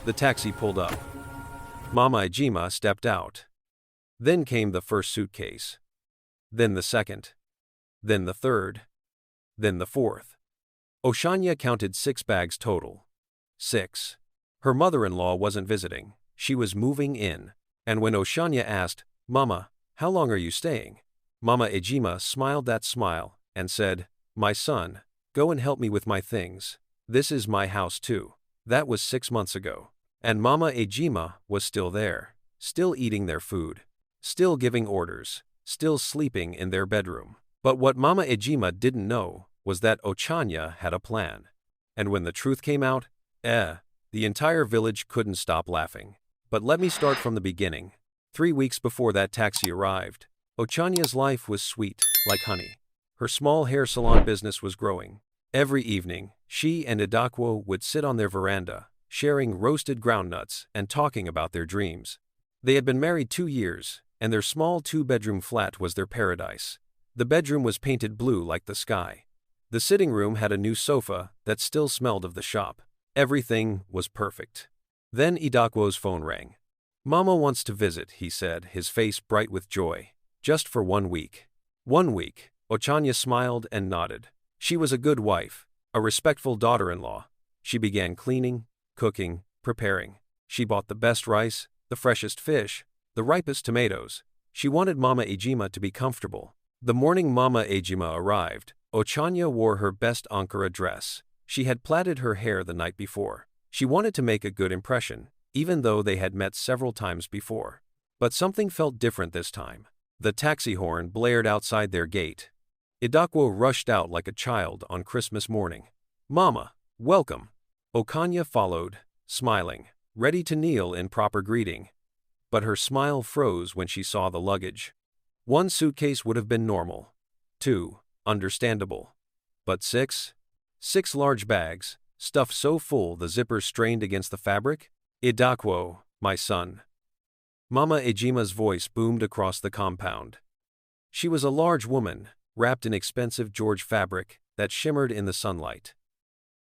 The taxi pulled up. Mama Ejima stepped out. Then came the first suitcase. Then the second. Then the third. Then the fourth. Ochanya counted 6 bags total. 6. Her mother-in-law wasn't visiting, she was moving in. And when Ochanya asked, "Mama, how long are you staying?" Mama Ejima smiled that smile and said, "My son, go and help me with my things. This is my house too." That was 6 months ago. And Mama Ejima was still there, still eating their food, still giving orders, still sleeping in their bedroom. But what Mama Ejima didn't know was that Ochanya had a plan. And when the truth came out, the entire village couldn't stop laughing. But let me start from the beginning. 3 weeks before that taxi arrived, Ochanya's life was sweet, like honey. Her small hair salon business was growing. Every evening, she and Idakwo would sit on their veranda, sharing roasted groundnuts and talking about their dreams. They had been married 2 years, and their small 2-bedroom flat was their paradise. The bedroom was painted blue like the sky. The sitting room had a new sofa that still smelled of the shop. Everything was perfect. Then Idakwo's phone rang. "Mama wants to visit," he said, his face bright with joy. "Just for 1 week." 1 week. Ochanya smiled and nodded. She was a good wife, a respectful daughter-in-law. She began cleaning, cooking, preparing. She bought the best rice, the freshest fish, the ripest tomatoes. She wanted Mama Ejima to be comfortable. The morning Mama Ejima arrived, Ochanya wore her best Ankara dress. She had plaited her hair the night before. She wanted to make a good impression, even though they had met several times before. But something felt different this time. The taxi horn blared outside their gate. Idakwo rushed out like a child on Christmas morning. "Mama, welcome." Ochanya followed, smiling, ready to kneel in proper greeting. But her smile froze when she saw the luggage. 1 suitcase would have been normal. 2, understandable. But 6? 6 large bags, stuffed so full the zippers strained against the fabric? "Idakwo, my son." Mama Ejima's voice boomed across the compound. She was a large woman, wrapped in expensive George fabric that shimmered in the sunlight.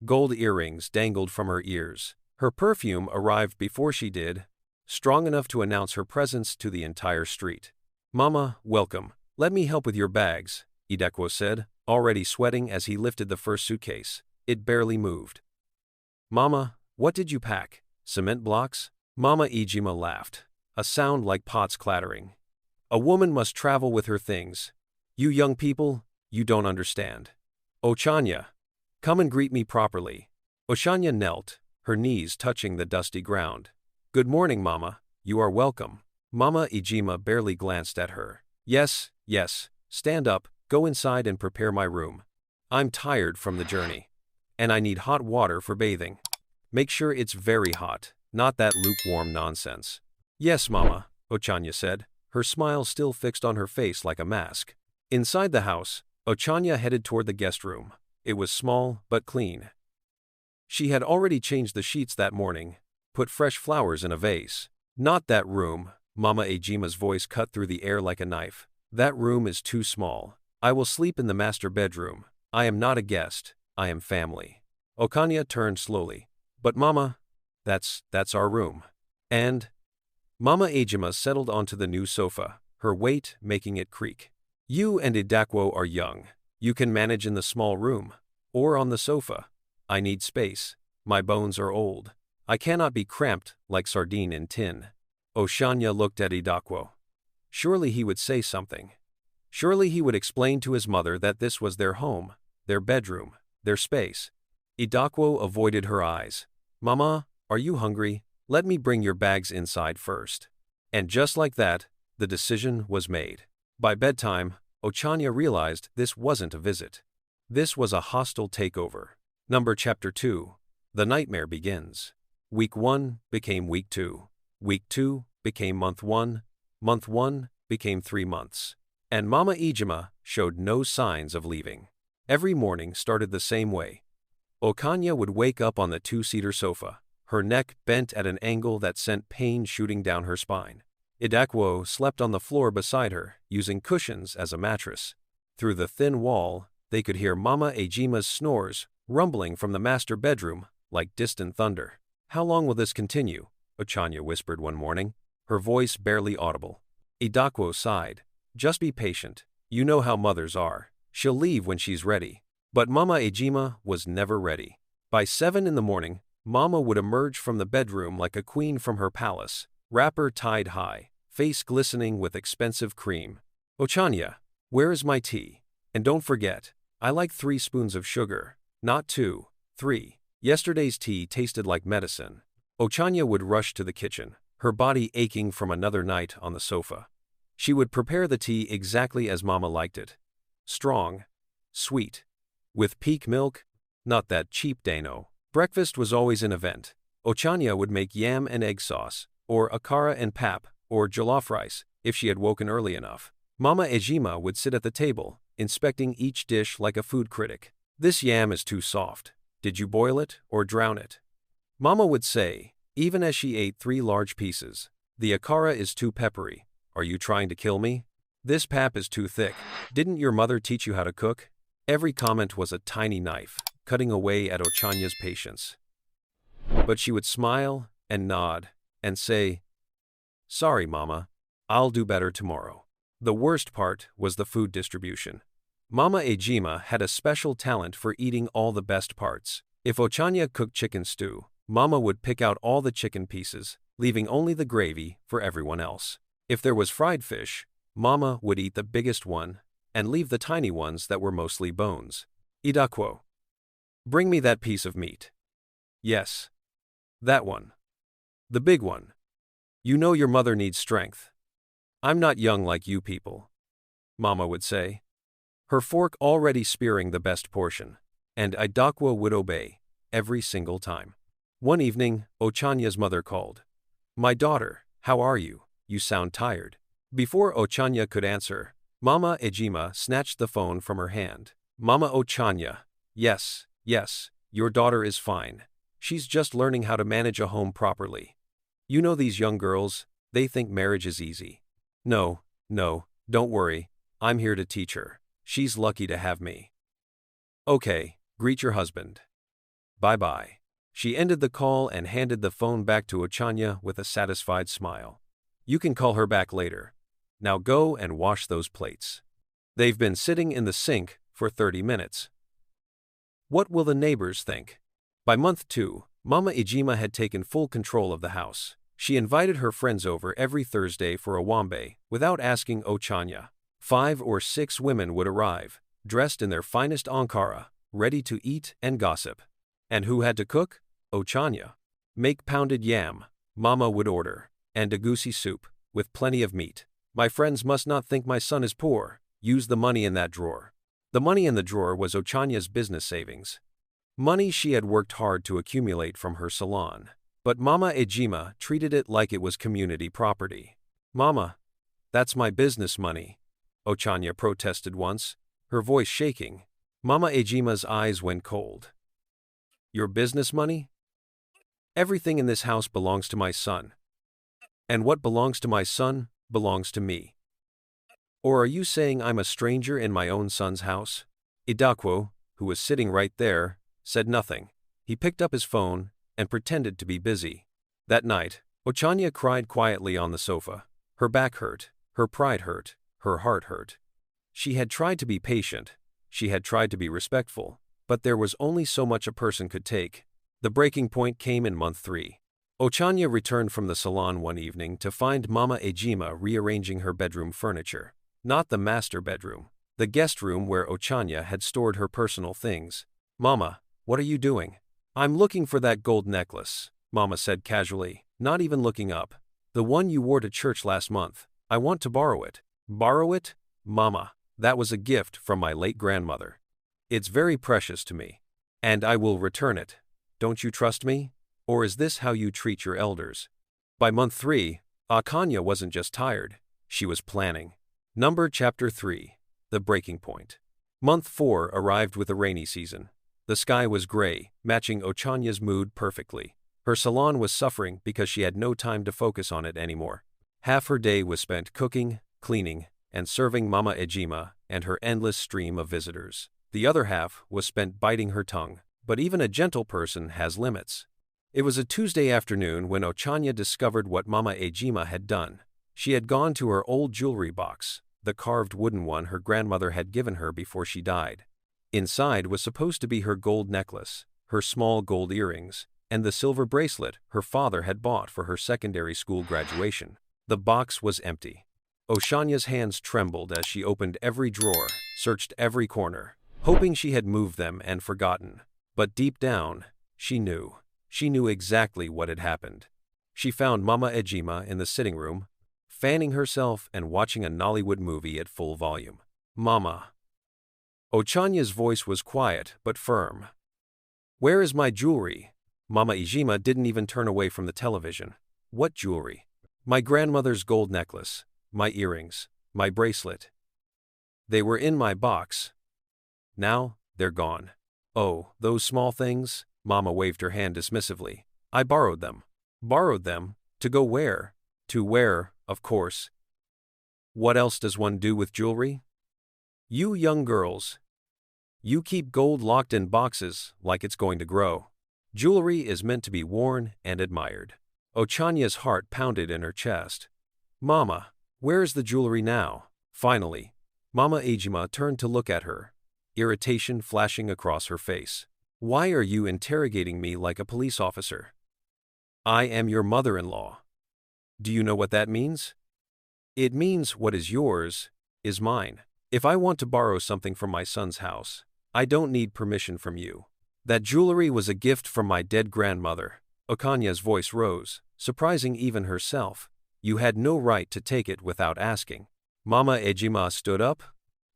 Gold earrings dangled from her ears. Her perfume arrived before she did, strong enough to announce her presence to the entire street. "Mama, welcome. Let me help with your bags," Idakwo said, already sweating as he lifted the first suitcase. It barely moved. "Mama, what did you pack? Cement blocks?" Mama Ejima laughed, a sound like pots clattering. "A woman must travel with her things. You young people, you don't understand. Ochanya, come and greet me properly." Ochanya knelt, her knees touching the dusty ground. "Good morning, Mama. You are welcome." Mama Ejima barely glanced at her. Yes, stand up, go inside and prepare my room. I'm tired from the journey. And I need hot water for bathing. Make sure it's very hot, not that lukewarm nonsense." "Yes, Mama," Ochanya said, her smile still fixed on her face like a mask. Inside the house, Ochanya headed toward the guest room. It was small but clean. She had already changed the sheets that morning, put fresh flowers in a vase. "Not that room," Mama Ejima's voice cut through the air like a knife. "That room is too small. I will sleep in the master bedroom. I am not a guest, I am family." Ochanya turned slowly. "But Mama, that's our room." And Mama Ejima settled onto the new sofa, her weight making it creak. "You and Idakwo are young. You can manage in the small room, or on the sofa. I need space. My bones are old. I cannot be cramped like sardine in tin." Ochanya looked at Idakwo. Surely he would say something. Surely he would explain to his mother that this was their home, their bedroom, their space. Idakwo avoided her eyes. "Mama, are you hungry? Let me bring your bags inside first." And just like that, the decision was made. By bedtime, Ochanya realized this wasn't a visit. This was a hostile takeover. Chapter 2. The nightmare begins. Week 1 became week 2. Week 2 became month 1. Month 1 became 3 months. And Mama Ejima showed no signs of leaving. Every morning started the same way. Ochanya would wake up on the 2-seater sofa, her neck bent at an angle that sent pain shooting down her spine. Idakwo slept on the floor beside her, using cushions as a mattress. Through the thin wall, they could hear Mama Ejima's snores rumbling from the master bedroom like distant thunder. How long will this continue? Ochanya whispered one morning, her voice barely audible. Idakwo sighed. Just be patient. You know how mothers are. She'll leave when she's ready. But Mama Ejima was never ready. By 7 in the morning, Mama would emerge from the bedroom like a queen from her palace, wrapper tied high, face glistening with expensive cream. Ochanya, where is my tea? And don't forget, I like 3 spoons of sugar, not 2, 3. Yesterday's tea tasted like medicine. Ochanya would rush to the kitchen, her body aching from another night on the sofa. She would prepare the tea exactly as Mama liked it. Strong, sweet, with peak milk, not that cheap Dano. Breakfast was always an event. Ochanya would make yam and egg sauce, or akara and pap, or jollof rice, if she had woken early enough. Mama Ejima would sit at the table, inspecting each dish like a food critic. This yam is too soft. Did you boil it or drown it? Mama would say, even as she ate 3 large pieces. The akara is too peppery. Are you trying to kill me? This pap is too thick. Didn't your mother teach you how to cook? Every comment was a tiny knife, cutting away at Ochanya's patience. But she would smile and nod and say, sorry, Mama. I'll do better tomorrow. The worst part was the food distribution. Mama Ejima had a special talent for eating all the best parts. If Ochanya cooked chicken stew, Mama would pick out all the chicken pieces, leaving only the gravy for everyone else. If there was fried fish, Mama would eat the biggest one and leave the tiny ones that were mostly bones. Idakwo, bring me that piece of meat. Yes. That one. The big one. You know your mother needs strength. I'm not young like you people, Mama would say, her fork already spearing the best portion, and Idakwo would obey, every single time. One evening, Ochanya's mother called. My daughter, how are you? You sound tired. Before Ochanya could answer, Mama Ejima snatched the phone from her hand. Mama Ochanya, yes, your daughter is fine. She's just learning how to manage a home properly. You know these young girls, they think marriage is easy. No, don't worry, I'm here to teach her. She's lucky to have me. Okay, greet your husband. Bye-bye. She ended the call and handed the phone back to Ochanya with a satisfied smile. You can call her back later. Now go and wash those plates. They've been sitting in the sink for 30 minutes. What will the neighbors think? By month 2, Mama Ejima had taken full control of the house. She invited her friends over every Thursday for a wambe, without asking Ochanya. 5 or 6 women would arrive, dressed in their finest ankara, ready to eat and gossip. And who had to cook? Ochanya. Make pounded yam, Mama would order, and agusi soup, with plenty of meat. My friends must not think my son is poor. Use the money in that drawer. The money in the drawer was Ochanya's business savings. Money she had worked hard to accumulate from her salon. But Mama Ejima treated it like it was community property. Mama, that's my business money, Ochanya protested once, her voice shaking. Mama Ejima's eyes went cold. Your business money? Everything in this house belongs to my son. And what belongs to my son belongs to me. Or are you saying I'm a stranger in my own son's house? Idakwo, who was sitting right there, said nothing. He picked up his phone and pretended to be busy. That night, Ochanya cried quietly on the sofa. Her back hurt, her pride hurt, her heart hurt. She had tried to be patient, she had tried to be respectful, but there was only so much a person could take. The breaking point came in month 3. Ochanya returned from the salon one evening to find Mama Ejima rearranging her bedroom furniture. Not the master bedroom, the guest room where Ochanya had stored her personal things. Mama, what are you doing? I'm looking for that gold necklace, Mama said casually, not even looking up. The one you wore to church last month. I want to borrow it. Borrow it? Mama, that was a gift from my late grandmother. It's very precious to me. And I will return it. Don't you trust me? Or is this how you treat your elders? By month 3, Ochanya wasn't just tired, she was planning. Chapter 3, The Breaking Point. Month 4 arrived with the rainy season. The sky was gray, matching Ochanya's mood perfectly. Her salon was suffering because she had no time to focus on it anymore. Half her day was spent cooking, cleaning, and serving Mama Ejima and her endless stream of visitors. The other half was spent biting her tongue, but even a gentle person has limits. It was a Tuesday afternoon when Ochanya discovered what Mama Ejima had done. She had gone to her old jewelry box, the carved wooden one her grandmother had given her before she died. Inside was supposed to be her gold necklace, her small gold earrings, and the silver bracelet her father had bought for her secondary school graduation. The box was empty. Ochanya's hands trembled as she opened every drawer, searched every corner, hoping she had moved them and forgotten. But deep down, she knew. She knew exactly what had happened. She found Mama Ejima in the sitting room, fanning herself and watching a Nollywood movie at full volume. "Mama." Ochanya's voice was quiet but firm. "Where is my jewelry?" Mama Ejima didn't even turn away from the television. "What jewelry?" "My grandmother's gold necklace, my earrings, my bracelet. They were in my box. Now, they're gone." "Oh, those small things?" Mama waved her hand dismissively. "I borrowed them." "Borrowed them? To go where?" "To wear, of course. What else does one do with jewelry? You young girls. You keep gold locked in boxes like it's going to grow. Jewelry is meant to be worn and admired." Ochanya's heart pounded in her chest. "Mama, where is the jewelry now?" Finally, Mama Ejima turned to look at her, irritation flashing across her face. "Why are you interrogating me like a police officer? I am your mother-in-law. Do you know what that means? It means what is yours is mine. If I want to borrow something from my son's house, I don't need permission from you. That jewelry was a gift from my dead grandmother." Ochanya's voice rose, surprising even herself. "You had no right to take it without asking." Mama Ejima stood up,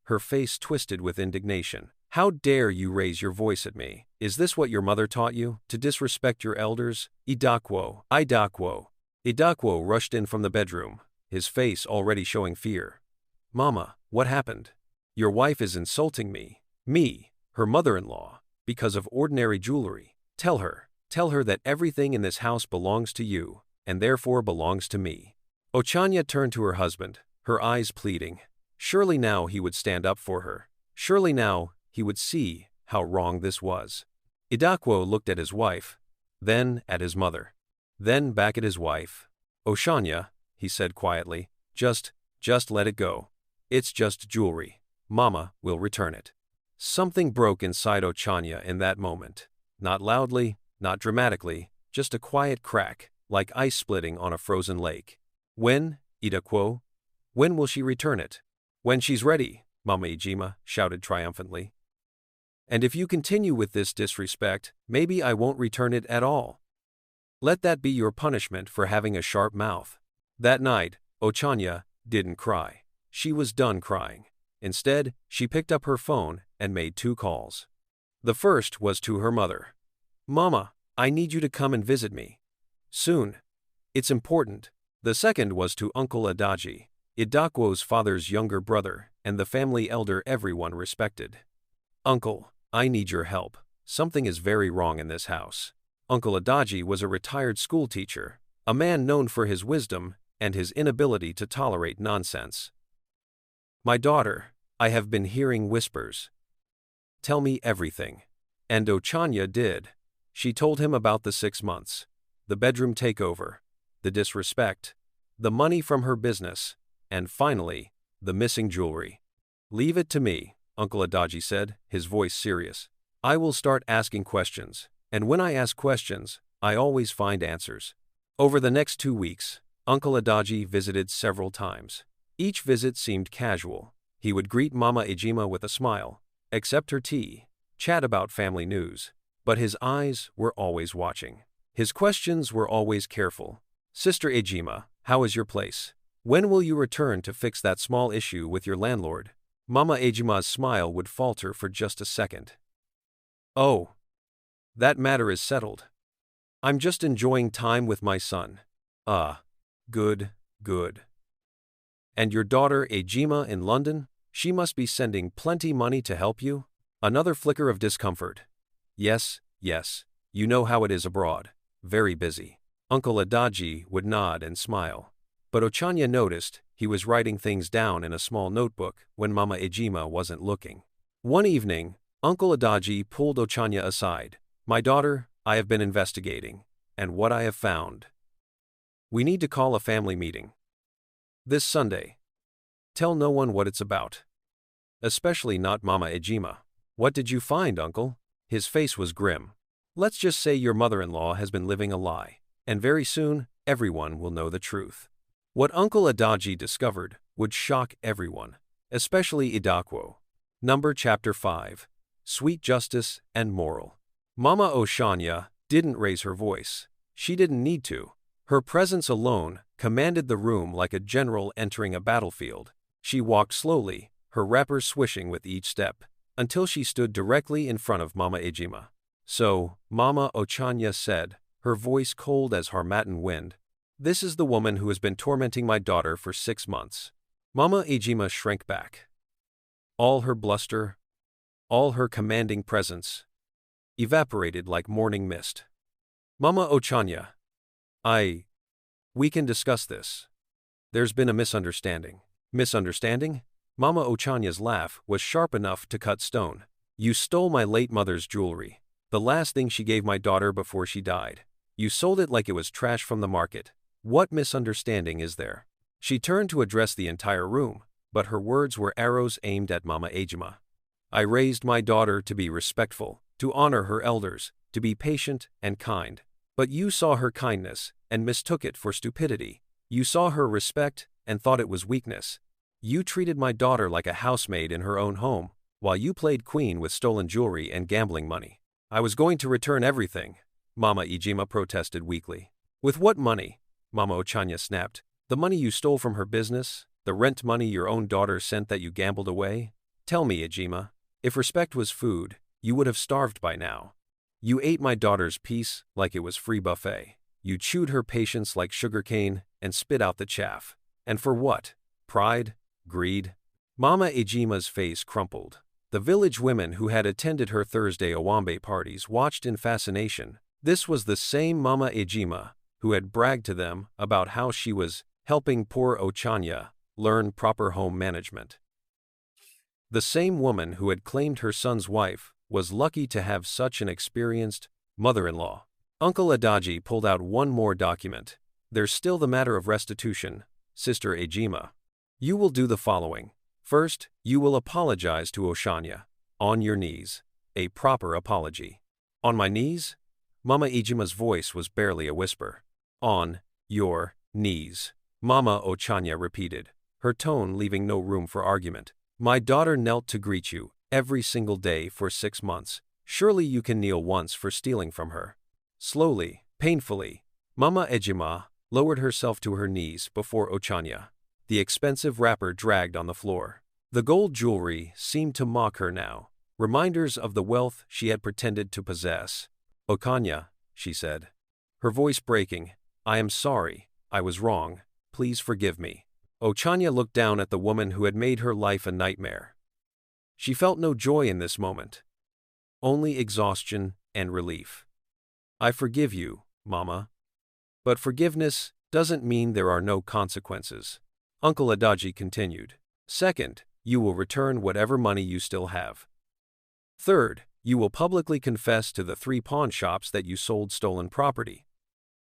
her face twisted with indignation. "How dare you raise your voice at me? Is this what your mother taught you, to disrespect your elders?" "Idakwo, Idakwo." Idakwo rushed in from the bedroom, his face already showing fear. "Mama, what happened? Your wife is insulting me, her mother-in-law, because of ordinary jewelry. Tell her that everything in this house belongs to you, and therefore belongs to me." Ochanya turned to her husband, her eyes pleading. Surely now he would stand up for her. Surely now he would see how wrong this was. Idakwo looked at his wife, then at his mother, then back at his wife. "Ochanya," he said quietly, just let it go. It's just jewelry. Mama will return it." Something broke inside Ochanya in that moment. Not loudly, not dramatically, just a quiet crack, like ice splitting on a frozen lake. "When, Idakwo? When will she return it?" "When she's ready," Mama Ejima shouted triumphantly. "And if you continue with this disrespect, maybe I won't return it at all. Let that be your punishment for having a sharp mouth." That night, Ochanya didn't cry. She was done crying. Instead, she picked up her phone and made 2 calls. The first was to her mother. "Mama, I need you to come and visit me. Soon. It's important." The second was to Uncle Adaji, Idakwo's father's younger brother and the family elder everyone respected. "Uncle, I need your help. Something is very wrong in this house." Uncle Adaji was a retired schoolteacher, a man known for his wisdom and his inability to tolerate nonsense. "My daughter, I have been hearing whispers. Tell me everything." And Ochanya did. She told him about the 6 months, the bedroom takeover, the disrespect, the money from her business, and finally, the missing jewelry. "Leave it to me," Uncle Adaji said, his voice serious. "I will start asking questions, and when I ask questions, I always find answers." Over the next 2 weeks, Uncle Adaji visited several times. Each visit seemed casual. He would greet Mama Ejima with a smile, accept her tea, chat about family news, but his eyes were always watching. His questions were always careful. "Sister Ejima, how is your place? When will you return to fix that small issue with your landlord?" Mama Ejima's smile would falter for just a second. "Oh, that matter is settled. I'm just enjoying time with my son." "Ah, good. And your daughter Ejima in London? She must be sending plenty money to help you?" Another flicker of discomfort. Yes, you know how it is abroad. Very busy." Uncle Adaji would nod and smile. But Ochanya noticed he was writing things down in a small notebook when Mama Ejima wasn't looking. One evening, Uncle Adaji pulled Ochanya aside. "My daughter, I have been investigating, and what I have found. We need to call a family meeting. This Sunday. Tell no one what it's about. Especially not Mama Ejima. What did you find, uncle? His face was grim. Let's just say your mother-in-law has been living a lie, and very soon, everyone will know the truth. What Uncle Adaji discovered would shock everyone, especially Idakwo. Chapter 5. Sweet Justice and Moral. Mama Ochanya didn't raise her voice. She didn't need to. Her presence alone commanded the room like a general entering a battlefield. She walked slowly, her wrapper swishing with each step, until she stood directly in front of Mama Ejima. So, Mama Ochanya said, her voice cold as Harmattan wind, "This is the woman who has been tormenting my daughter for 6 months." Mama Ejima shrank back. All her bluster, all her commanding presence, evaporated like morning mist. Mama Ochanya, we can discuss this. There's been a misunderstanding. Misunderstanding? Mama Ochanya's laugh was sharp enough to cut stone. You stole my late mother's jewelry. The last thing she gave my daughter before she died. You sold it like it was trash from the market. What misunderstanding is there? She turned to address the entire room, but her words were arrows aimed at Mama Ejima. I raised my daughter to be respectful, to honor her elders, to be patient and kind. But you saw her kindness and mistook it for stupidity. You saw her respect and thought it was weakness. You treated my daughter like a housemaid in her own home, while you played queen with stolen jewelry and gambling money. I was going to return everything, Mama Ejima protested weakly. With what money? Mama Ochanya snapped. The money you stole from her business? The rent money your own daughter sent that you gambled away? Tell me, Ejima, if respect was food, you would have starved by now. You ate my daughter's peace like it was free buffet. You chewed her patience like sugarcane and spit out the chaff. And for what? Pride? Greed? Mama Ejima's face crumpled. The village women who had attended her Thursday Owambe parties watched in fascination. This was the same Mama Ejima who had bragged to them about how she was helping poor Ochanya learn proper home management. The same woman who had claimed her son's wife was lucky to have such an experienced mother-in-law. Uncle Adaji pulled out one more document. There's still the matter of restitution, Sister Ejima. You will do the following. First, you will apologize to Ochanya. On your knees. A proper apology. On my knees? Mama Ejima's voice was barely a whisper. On your knees. Mama Ochanya repeated, her tone leaving no room for argument. My daughter knelt to greet you every single day for 6 months. Surely you can kneel once for stealing from her. Slowly, painfully, Mama Ejima lowered herself to her knees before Ochanya. The expensive wrapper dragged on the floor. The gold jewelry seemed to mock her now, reminders of the wealth she had pretended to possess. Ochanya, she said, her voice breaking, I am sorry, I was wrong, please forgive me. Ochanya looked down at the woman who had made her life a nightmare. She felt no joy in this moment, only exhaustion and relief. I forgive you, Mama. But forgiveness doesn't mean there are no consequences. Uncle Adaji continued. Second, you will return whatever money you still have. Third, you will publicly confess to the 3 pawn shops that you sold stolen property,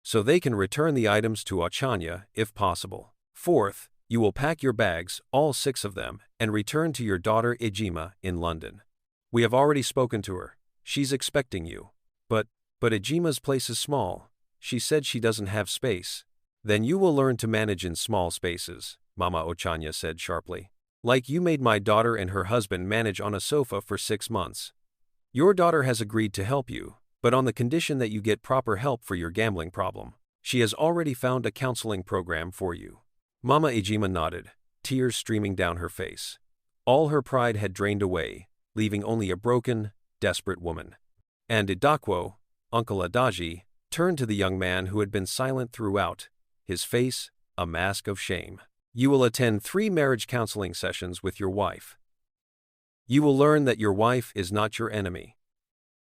so they can return the items to Ochanya if possible. Fourth, you will pack your bags, all 6 of them, and return to your daughter Ejima in London. We have already spoken to her. She's expecting you. But Ejima's place is small. She said she doesn't have space. Then you will learn to manage in small spaces, Mama Ochanya said sharply. Like you made my daughter and her husband manage on a sofa for 6 months. Your daughter has agreed to help you, but on the condition that you get proper help for your gambling problem. She has already found a counseling program for you. Mama Ejima nodded, tears streaming down her face. All her pride had drained away, leaving only a broken, desperate woman. And Idakwo, Uncle Adaji, turned to the young man who had been silent throughout, his face a mask of shame. You will attend 3 marriage counseling sessions with your wife. You will learn that your wife is not your enemy,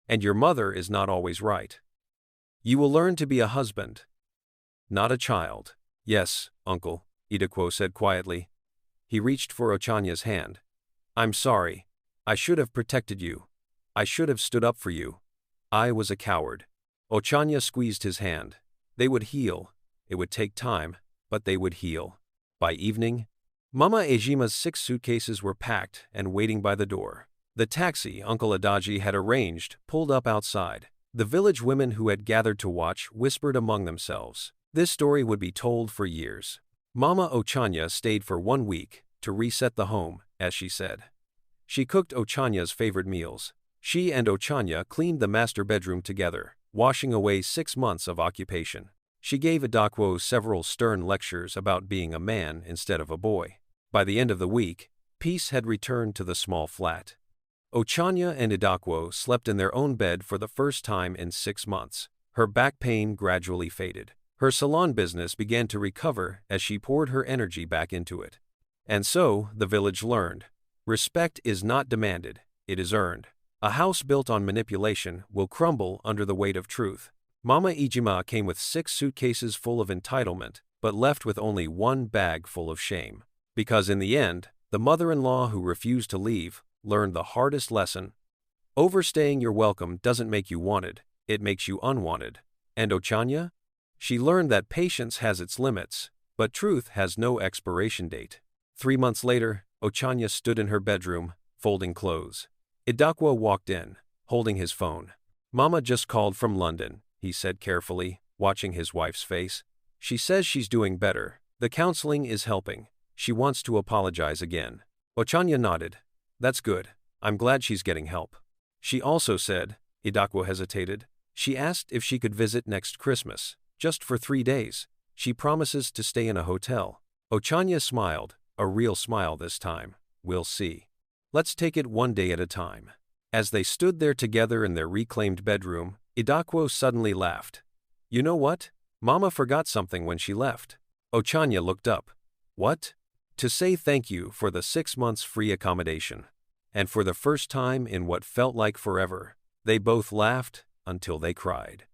and your mother is not always right. You will learn to be a husband, not a child. Yes, Uncle, Idakwo said quietly. He reached for Ochanya's hand. I'm sorry. I should have protected you. I should have stood up for you. I was a coward. Ochanya squeezed his hand. They would heal. It would take time, but they would heal. By evening, Mama Ejima's 6 suitcases were packed and waiting by the door. The taxi Uncle Adaji had arranged pulled up outside. The village women who had gathered to watch whispered among themselves. This story would be told for years. Mama Ochanya stayed for 1 week to reset the home, as she said. She cooked Ochanya's favorite meals. She and Ochanya cleaned the master bedroom together, washing away 6 months of occupation. She gave Idakwo several stern lectures about being a man instead of a boy. By the end of the week, peace had returned to the small flat. Ochanya and Idakwo slept in their own bed for the first time in 6 months. Her back pain gradually faded. Her salon business began to recover as she poured her energy back into it. And so, the village learned. Respect is not demanded, it is earned. A house built on manipulation will crumble under the weight of truth. Mama Ejima came with 6 suitcases full of entitlement, but left with only 1 bag full of shame. Because in the end, the mother-in-law who refused to leave learned the hardest lesson. Overstaying your welcome doesn't make you wanted, it makes you unwanted. And Ochanya? She learned that patience has its limits, but truth has no expiration date. 3 months later, Ochanya stood in her bedroom, folding clothes. Idakwo walked in, holding his phone. Mama just called from London, he said carefully, watching his wife's face. She says she's doing better. The counseling is helping. She wants to apologize again. Ochanya nodded. That's good. I'm glad she's getting help. She also said, Idakwo hesitated. She asked if she could visit next Christmas, just for 3 days. She promises to stay in a hotel. Ochanya smiled, a real smile this time. We'll see. Let's take it 1 day at a time. As they stood there together in their reclaimed bedroom, Idakwo suddenly laughed. You know what? Mama forgot something when she left. Ochanya looked up. What? To say thank you for the 6 months free accommodation. And for the first time in what felt like forever, they both laughed until they cried.